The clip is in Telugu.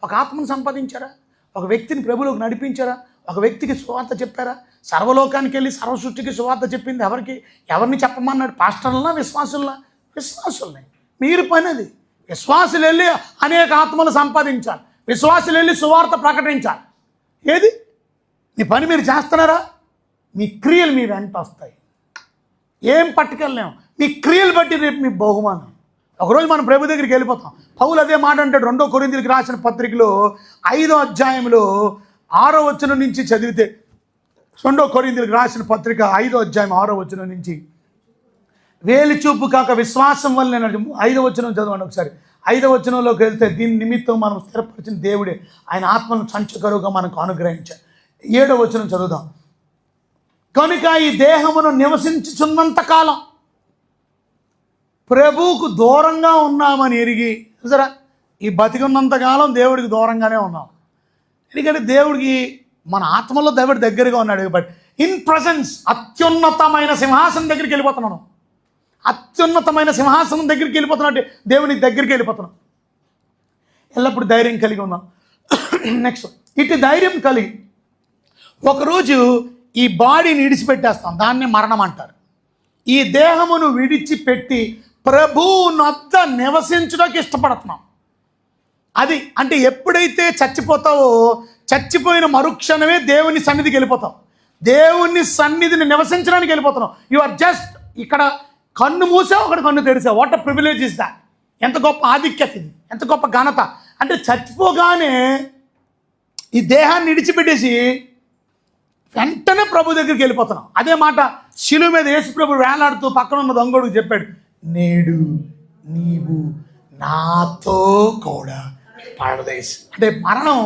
ఒక ఆత్మను సంపాదించారా? ఒక వ్యక్తిని ప్రభువులోకి నడిపించారా? ఒక వ్యక్తికి సువార్త చెప్పారా? సర్వలోకానికి వెళ్ళి సర్వసృష్టికి సువార్త చెప్పింది ఎవరిని చెప్పమన్నాడు? పాస్టర్లనా, విశ్వాసులనా? విశ్వాసుల్ని. మీరు పని అది. విశ్వాసులు వెళ్ళి అనేక ఆత్మలు సంపాదించాలి, విశ్వాసులు వెళ్ళి సువార్త ప్రకటించాలి. ఏది మీ పని? మీరు చేస్తున్నారా? మీ క్రియలు మీ వెంట వస్తాయి. ఏం పట్టుకెళ్ళలేము. మీ క్రియలు బట్టి రేపు మీ బహుమానం. ఒకరోజు మనం ప్రభు దగ్గరికి వెళ్ళిపోతాం. పౌలు అదే మాట అంటాడు 2 కొరింథీయులకు రాసిన పత్రికలో 5వ అధ్యాయంలో 6వ వచనం నుంచి చదివితే, 2 కొరింథీయులకు రాసిన పత్రిక 5వ అధ్యాయం 6వ వచనం నుంచి, వేలి చూపు కాక విశ్వాసం వల్ల 5వ వచనం చదవండి ఒకసారి. 5వ వచనంలోకి వెళ్తే, దీని నిమిత్తం మనం స్థిరపరిచిన దేవుడే ఆయన ఆత్మను సంచకరువుగా మనకు అనుగ్రహించాడు. 7వ వచనం చదువుదాం. కనుక ఈ దేహమును నివసించుచున్నంత కాలం ప్రభువుకు దూరంగా ఉన్నామని ఎరిగి, చూసారా, ఈ బతికున్నంతకాలం దేవుడికి దూరంగానే ఉన్నాం. ఎందుకంటే దేవుడికి మన ఆత్మలో దేవుడి దగ్గరగా ఉన్నాడు. బట్ ఇన్ ప్రజెన్స్ అత్యున్నతమైన సింహాసనం దగ్గరికి వెళ్ళిపోతున్నాను. అత్యున్నతమైన సింహాసనం దగ్గరికి వెళ్ళిపోతున్నా అంటే దేవునికి దగ్గరికి వెళ్ళిపోతున్నాం. ఎల్లప్పుడు ధైర్యం కలిగి ఉన్నాం. నెక్స్ట్, ఇటు ధైర్యం కలిగి ఒకరోజు ఈ బాడీని విడిచిపెట్టేస్తాం. దాన్ని మరణం అంటారు. ఈ దేహమును విడిచిపెట్టి ప్రభువు నొద్ద నివసించడానికి ఇష్టపడుతున్నాం. అది అంటే ఎప్పుడైతే చచ్చిపోతావో, చచ్చిపోయిన మరుక్షణమే దేవుని సన్నిధికి వెళ్ళిపోతావు. దేవుని సన్నిధిని నివసించడానికి వెళ్ళిపోతున్నావు. యు ఆర్ జస్ట్ ఇక్కడ కన్ను మూసావు, అక్కడ కన్ను తెరిసావు. What a privilege is that! ఎంత గొప్ప ఆధిక్యత ఇది, ఎంత గొప్ప ఘనత! అంటే చచ్చిపోగానే ఈ దేహాన్ని విడిచిపెట్టేసి వెంటనే ప్రభు దగ్గరికి వెళ్ళిపోతున్నాం. అదే మాట శిలువ మీద యేసు ప్రభు వేలాడుతూ పక్కన ఉన్న దొంగోడికి చెప్పాడు, నేడు నీవు నాతో కూడా పారదైస్. అంటే మరణం